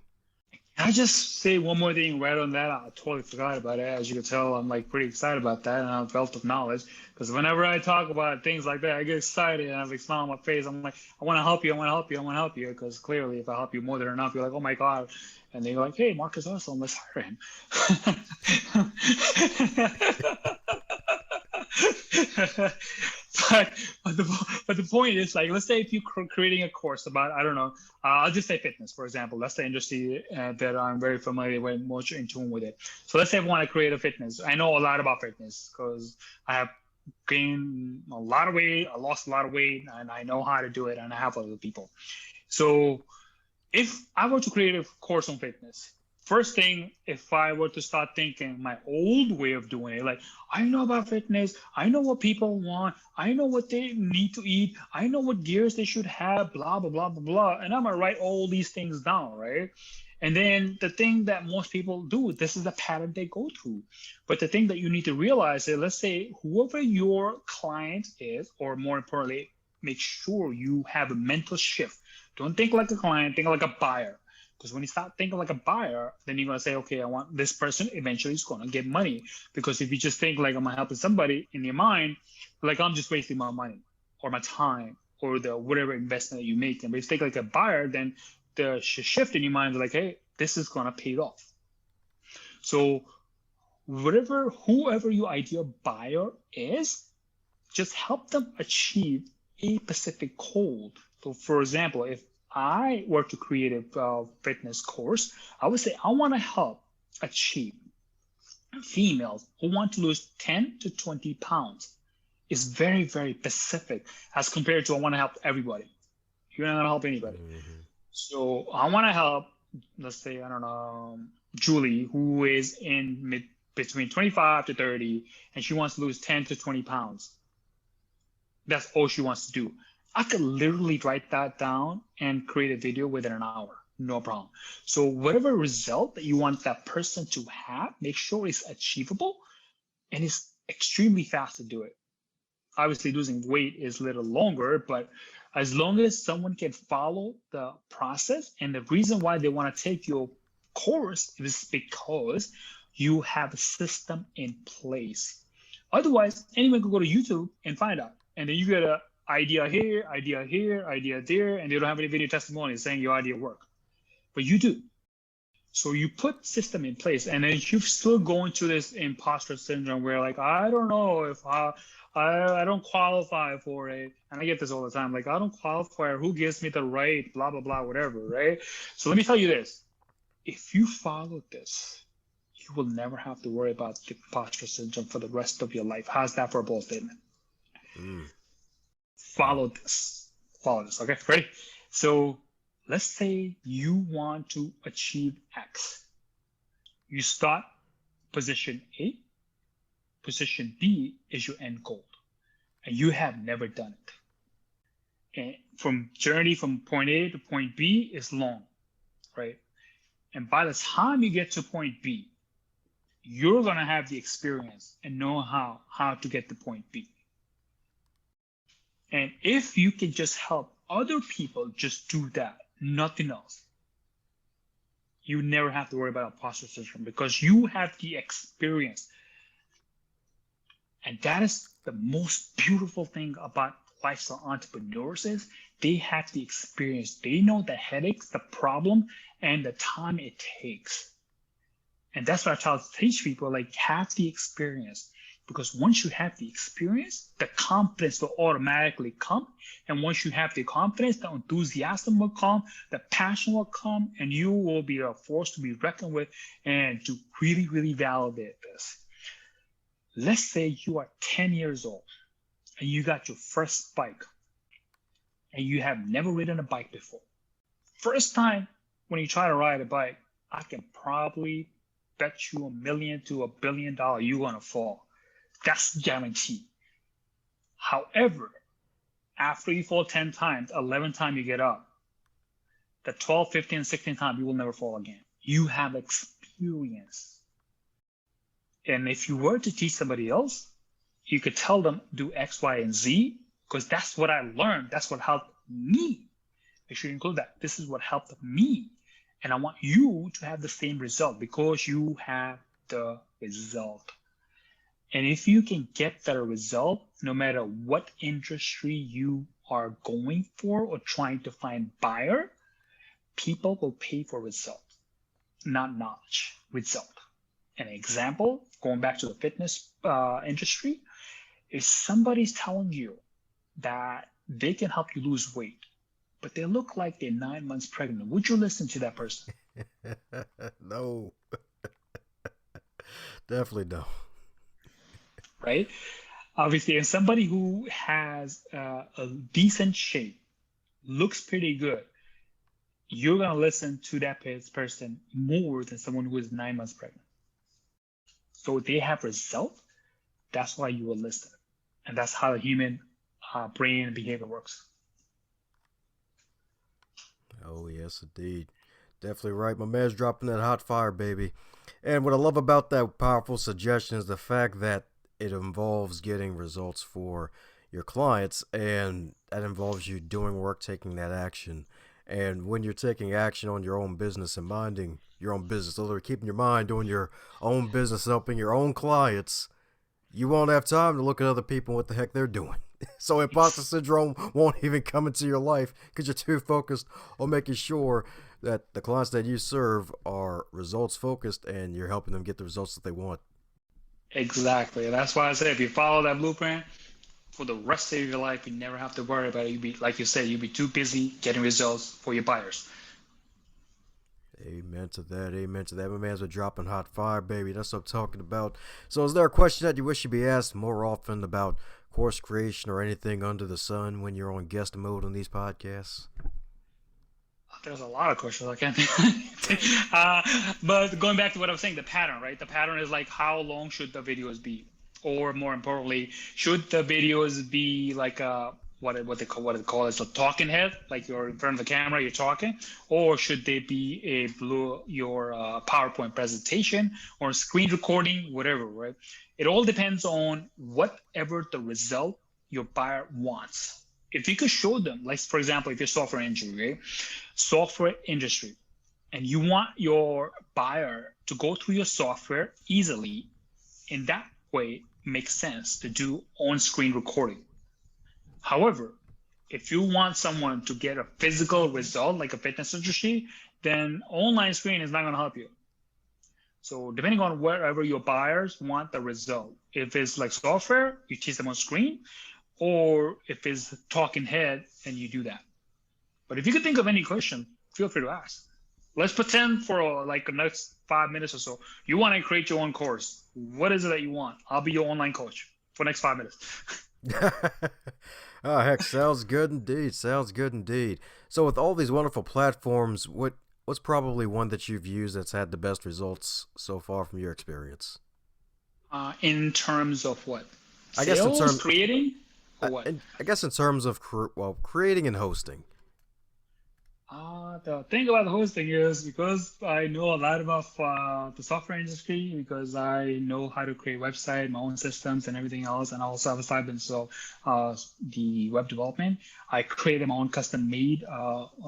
Can I just say one more thing right on that? I totally forgot about it. As you can tell, I'm like pretty excited about that, and I'm a wealth of knowledge. Because whenever I talk about things like that, I get excited and I have a smile on my face. I'm like, I want to help you. I want to help you. I want to help you. Because clearly, if I help you more than enough, you're like, oh my god. And they're like, hey, Mark is awesome. Let's hire him. but but the point is, like, let's say if you're creating a course about, I don't know, I'll just say fitness, for example. That's the industry that I'm very familiar with, much in tune with it. So let's say I want to create a fitness. I know a lot about fitness because I have gained a lot of weight, I lost a lot of weight, and I know how to do it, and I help other people. So if I were to create a course on fitness, first thing, if I were to start thinking my old way of doing it, like, I know about fitness, I know what people want, I know what they need to eat, I know what gears they should have, blah, blah, blah, blah, blah. And I'm going to write all these things down, right? And then the thing that most people do, this is the pattern they go through. But the thing that you need to realize is, let's say whoever your client is, or more importantly, make sure you have a mental shift. Don't think like a client, think like a buyer. Because when you start thinking like a buyer, then you're going to say, okay, I want this person eventually is going to get money. Because if you just think like I'm helping somebody in your mind, like I'm just wasting my money or my time or the whatever investment that you make. And if you think like a buyer, then the shift in your mind is like, hey, this is going to pay off. So whoever your ideal buyer is, just help them achieve a specific goal. So for example, if I were to create a fitness course, I would say I want to help achieve females who want to lose 10 to 20 pounds. It's very, very specific as compared to I want to help everybody. You're not going to help anybody. Mm-hmm. So I want to help, let's say, I don't know, Julie, who is in between 25 to 30, and she wants to lose 10 to 20 pounds. That's all she wants to do. I could literally write that down and create a video within an hour, no problem. So whatever result that you want that person to have, make sure it's achievable and it's extremely fast to do it. Obviously, losing weight is a little longer, but as long as someone can follow the process, and the reason why they want to take your course is because you have a system in place. Otherwise, anyone could go to YouTube and find out, and then you get a idea here, idea here, idea there, and they don't have any video testimonials saying your idea worked. But you do. So you put system in place, and then you're still going through this imposter syndrome where, like, I don't know if I don't qualify for it. And I get this all the time. Like, I don't qualify. Who gives me the right, blah, blah, blah, whatever, right? So let me tell you this. If you follow this, you will never have to worry about the imposter syndrome for the rest of your life. How's that for a bold statement? Follow this, okay? Ready? So let's say you want to achieve X. You start position A. Position B is your end goal, and you have never done it. And from point A to point B is long, right? And by the time you get to point B, you're gonna have the experience and know how to get to point B. And if you can just help other people just do that, nothing else, you never have to worry about imposter syndrome because you have the experience. And that is the most beautiful thing about lifestyle entrepreneurs is they have the experience. They know the headaches, the problem, and the time it takes. And that's what I try to teach people, like, have the experience. Because once you have the experience, the confidence will automatically come. And once you have the confidence, the enthusiasm will come, the passion will come, and you will be a force to be reckoned with and to really, really validate this. Let's say you are 10 years old and you got your first bike and you have never ridden a bike before. First time when you try to ride a bike, I can probably bet you $1 million to $1 billion you're gonna fall. That's guaranteed. However, after you fall 10 times, 11 times you get up, the 12, 15, 16 times you will never fall again. You have experience. And if you were to teach somebody else, you could tell them do X, Y, and Z, because that's what I learned. That's what helped me. Make sure you include that. This is what helped me. And I want you to have the same result because you have the result. And if you can get that result, no matter what industry you are going for or trying to find buyer, people will pay for result, not knowledge, result. An example, going back to the fitness industry, if somebody's telling you that they can help you lose weight, but they look like they're 9 months pregnant, would you listen to that person? No. Definitely no. Right? Obviously, if somebody who has a decent shape, looks pretty good, you're going to listen to that person more than someone who is 9 months pregnant. So they have result. That's why you will listen. And that's how the human brain and behavior works. Oh, yes, indeed. Definitely right. My man's dropping that hot fire, baby. And what I love about that powerful suggestion is the fact that it involves getting results for your clients, and that involves you doing work, taking that action. And when you're taking action on your own business and minding your own business, literally keeping your mind doing your own business, helping your own clients, you won't have time to look at other people and what the heck they're doing. So imposter syndrome won't even come into your life because you're too focused on making sure that the clients that you serve are results focused and you're helping them get the results that they want. Exactly. That's why I say if you follow that blueprint for the rest of your life, you never have to worry about it. You be, like you said, you'll be too busy getting results for your buyers. Amen to that. Amen to that. My man's been dropping hot fire, baby. That's what I'm talking about. So is there a question that you wish you'd be asked more often about course creation or anything under the sun when you're on guest mode on these podcasts? There's a lot of questions I can't think. But going back to what I was saying, the pattern, right? The pattern is like, how long should the videos be? Or more importantly, should the videos be like what they call is a talking head, like you're in front of the camera, you're talking, or should they be your PowerPoint presentation or screen recording, whatever, right? It all depends on whatever the result your buyer wants. If you could show them, like for example, if you're software engineer, right? Software industry, and you want your buyer to go through your software easily, in that way, makes sense to do on-screen recording. However, if you want someone to get a physical result, like a fitness industry, then online screen is not going to help you. So depending on wherever your buyers want the result, if it's like software, you teach them on screen, or if it's talking head, and you do that. But if you can think of any question, feel free to ask. Let's pretend for like the next 5 minutes or so, you want to create your own course. What is it that you want? I'll be your online coach for the next 5 minutes. Oh, heck, sounds good indeed. Sounds good indeed. So with all these wonderful platforms, what's probably one that you've used that's had the best results so far from your experience? In terms of what? I guess in terms creating, or what? I guess in terms of creating and hosting. The thing about the hosting is because I know a lot about the software industry, because I know how to create website, my own systems and everything else, and I also have a side business, so the web development. I created my own custom-made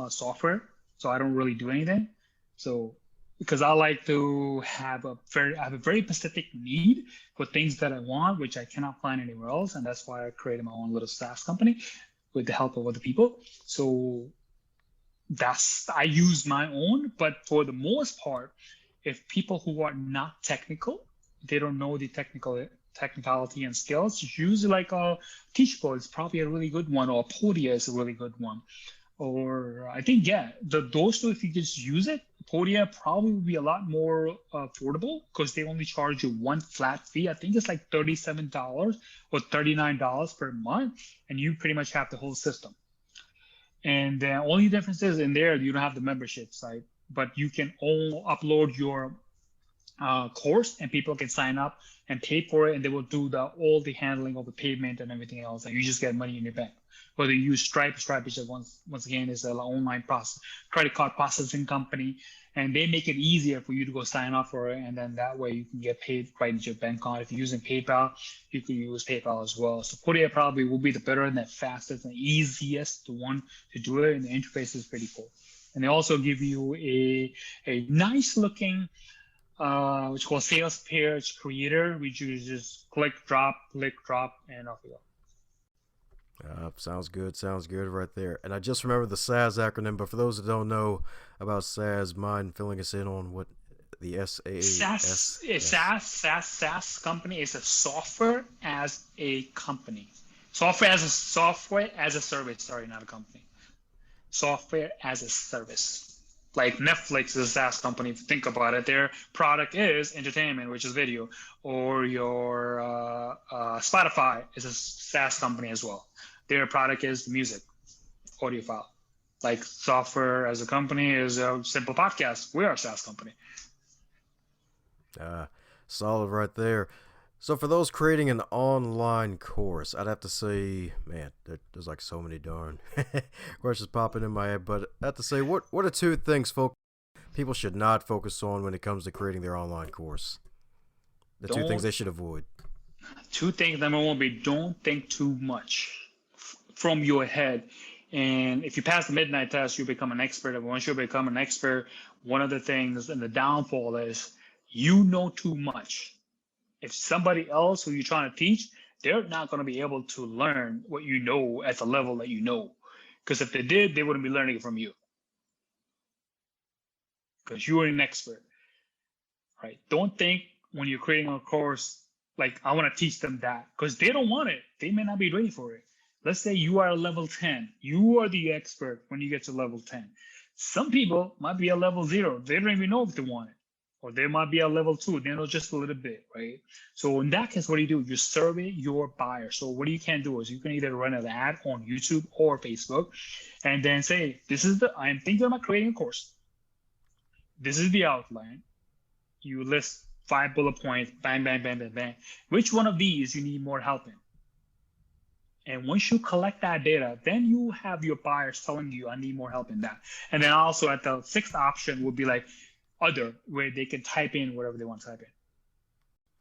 software, so I don't really do anything. So because I like to have a very specific need for things that I want, which I cannot find anywhere else, and that's why I created my own little SaaS company with the help of other people. So I use my own, but for the most part, if people who are not technical, they don't know the technicality and skills, usually like a Teachable is probably a really good one, or Podia is a really good one. Or I think, yeah, those two, if you just use it, Podia probably would be a lot more affordable because they only charge you one flat fee. I think it's like $37 or $39 per month, and you pretty much have the whole system. And the only difference is in there, you don't have the membership site, but you can all upload your course and people can sign up and pay for it, and they will do all the handling of the payment and everything else, and you just get money in your bank. Whether you use Stripe is once again is an online credit card processing company, and they make it easier for you to go sign up for it, and then that way you can get paid right into your bank account. If you're using PayPal, you can use PayPal as well. So Korea probably will be the better and the fastest and easiest one to do it, and the interface is pretty cool. And they also give you a nice looking which called sales page creator, which you just click, drop, and off you go. Sounds good right there. And I just remember the SaaS acronym, but for those that don't know about SaaS, mind filling us in on what the SaaS company is a software as a company. Software as a service, sorry, not a company. Software as a service. Like Netflix is a SaaS company. If you think about it, their product is entertainment, which is video, or your Spotify is a SaaS company as well. Their product is music, audio file. Like software as a company is a simple podcast. We are a SaaS company. Solid right there. So for those creating an online course, I'd have to say, man, there's like so many darn questions popping in my head. But I have to say, what are two things people should not focus on when it comes to creating their online course? Two things they should avoid. Two things. Number one would be don't think too much from your head. And if you pass the midnight test, you become an expert. And once you become an expert, one of the things and the downfall is you know too much. If somebody else who you're trying to teach, they're not going to be able to learn what you know at the level that you know. Because if they did, they wouldn't be learning it from you. Because you are an expert, right? Don't think when you're creating a course, like, I want to teach them that. Because they don't want it. They may not be ready for it. Let's say you are a level 10. You are the expert when you get to level 10. Some people might be a level 0. They don't even know if they want it. Or they might be a level 2, they know just a little bit, right? So in that case, what do? You survey your buyer. So what you can do is you can either run an ad on YouTube or Facebook and then say, I'm thinking about creating a course. This is the outline. You list 5 bullet points, bang, bang, bang, bang, bang. Which one of these you need more help in? And once you collect that data, then you have your buyers telling you, I need more help in that. And then also at the 6th option would be like, other, where they can type in whatever they want to type in.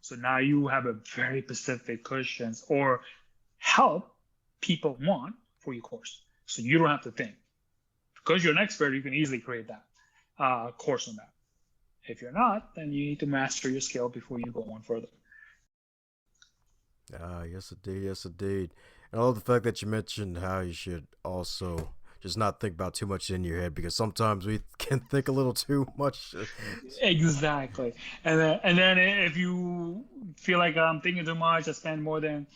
So now you have a very specific questions or help people want for your course. So you don't have to think. Because you're an expert, you can easily create that course on that. If you're not, then you need to master your skill before you go on further. Yes indeed. And I love the fact that you mentioned how you should also just not think about too much in your head, because sometimes we can think a little too much. Exactly. And then if you feel like I'm thinking too much, I spend more than,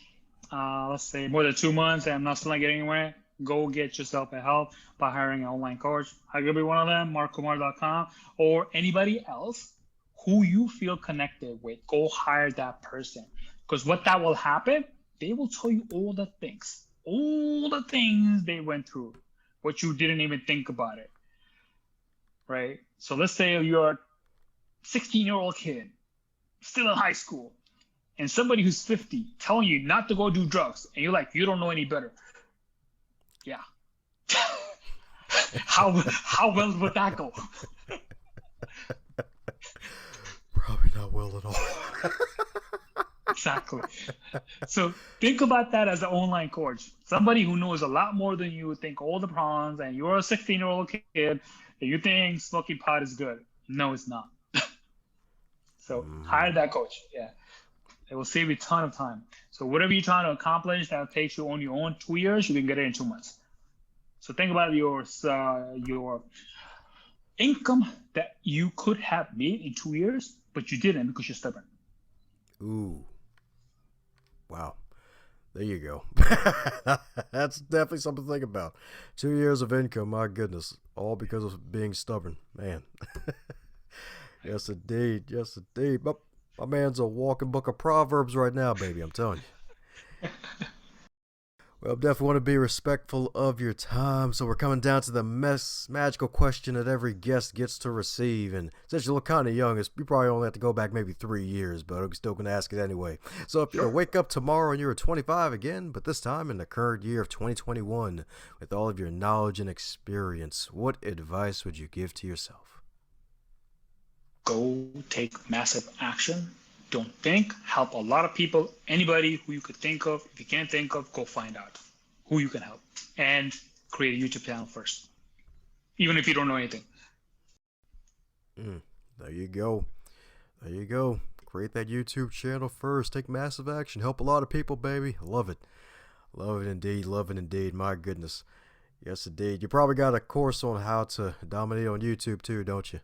let's say, more than 2 months and I'm not still not getting anywhere, go get yourself a help by hiring an online coach. I could be one of them, markkumar.com, or anybody else who you feel connected with. Go hire that person. Because what that will happen, they will tell you all the things they went through, what you didn't even think about it, right? So let's say you're a 16-year-old kid, still in high school, and somebody who's 50 telling you not to go do drugs, and you're like, you don't know any better. Yeah. How well would that go? Probably not well at all. Exactly. So think about that as an online coach. Somebody who knows a lot more than you, think all the problems, and you're a 16-year-old kid, and you think smoking pot is good. No, it's not. So hire that coach. Yeah. It will save you a ton of time. So whatever you're trying to accomplish that takes you on your own 2 years, you can get it in 2 months. So think about your income that you could have made in 2 years, but you didn't because you're stubborn. Ooh. Wow. There you go. That's definitely something to think about. 2 years of income, my goodness. All because of being stubborn. Man. Yes, indeed. Yes, indeed. But my man's a walking book of Proverbs right now, baby. I'm telling you. Well, definitely want to be respectful of your time, so we're coming down to the magical question that every guest gets to receive. And since you look kind of young, you probably only have to go back maybe 3 years, but I'm still going to ask it anyway. So if you Sure. wake up tomorrow and you're 25 again, but this time in the current year of 2021, with all of your knowledge and experience, what advice would you give to yourself? Go take massive action. Don't think. Help a lot of people. Anybody who you could think of. If you can't think of, go find out who you can help. And create a YouTube channel first, even if you don't know anything. There you go. There you go. Create that YouTube channel first. Take massive action. Help a lot of people, baby. Love it. Love it indeed. Love it indeed. My goodness. Yes, indeed. You probably got a course on how to dominate on YouTube too, don't you?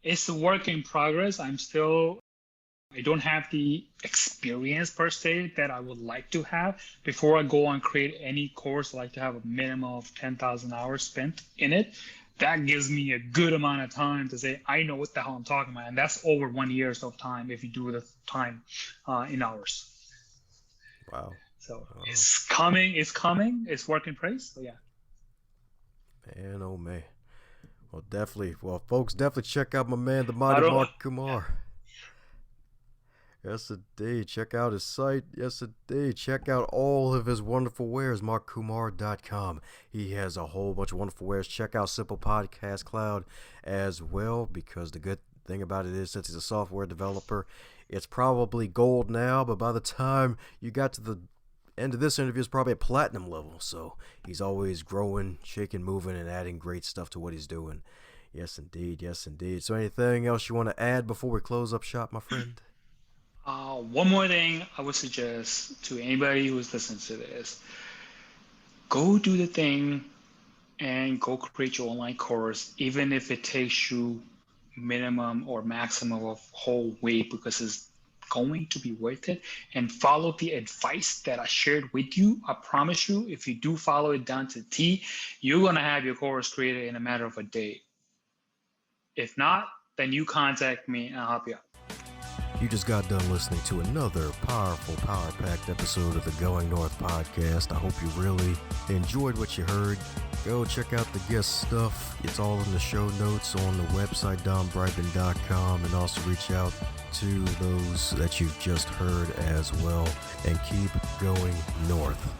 It's a work in progress. I don't have the experience per se that I would like to have. Before I go and create any course, I like to have a minimum of 10,000 hours spent in it. That gives me a good amount of time to say, I know what the hell I'm talking about. And that's over 1 year of time if you do the time in hours. Wow. So Wow. it's coming. It's work in progress. So yeah. Man, oh man. Well, definitely. Well, folks, definitely check out my man, the mighty Mark Kumar. Yes, indeed. Check out his site. Yes, indeed. Check out all of his wonderful wares, markkumar.com. He has a whole bunch of wonderful wares. Check out Simple Podcast Cloud as well, because the good thing about it is, since he's a software developer, it's probably gold now, but by the time you got to the end of this interview, it's probably at platinum level. So he's always growing, shaking, moving, and adding great stuff to what he's doing. Yes, indeed. Yes, indeed. So anything else you want to add before we close up shop, my friend? One more thing I would suggest to anybody who's listening to this, go do the thing and go create your online course, even if it takes you minimum or maximum of whole week, because it's going to be worth it. And follow the advice that I shared with you. I promise you, if you do follow it down to T, you're going to have your course created in a matter of a day. If not, then you contact me and I'll help you out. You just got done listening to another powerful, power-packed episode of the Going North podcast. I hope you really enjoyed what you heard. Go check out the guest stuff. It's all in the show notes on the website, donbrightman.com, and also reach out to those that you've just heard as well. And keep going north.